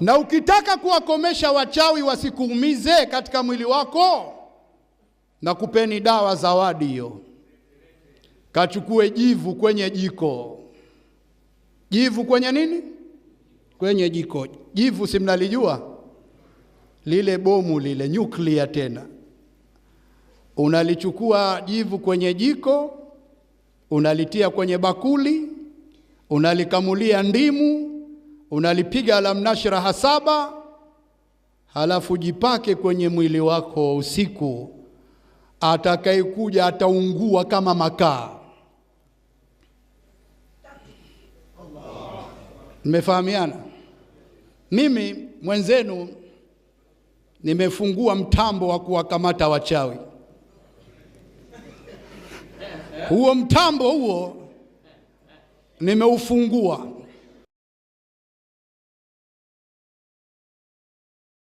Na ukitaka kuwakomesha wachawi wasikuumize katika mwili wako, na kupeni dawa zawadi hiyo. Kachukue jivu kwenye jiko. Jivu kwenye nini? Kwenye jiko. Jivu si mnalijua? Lile bomu lile, nyuklia tena. Unalichukua jivu kwenye jiko, unalitia kwenye bakuli, unalikamulia ndimu, unalipiga alamnashraha 7, halafu jipake kwenye mwili wako usiku. Atakayekuja ataungua kama makaa. Mmefahamiana? Mimi mwenzenu nimefungua mtambo wa kuwakamata wachawi. Huo mtambo huo nimeufungua.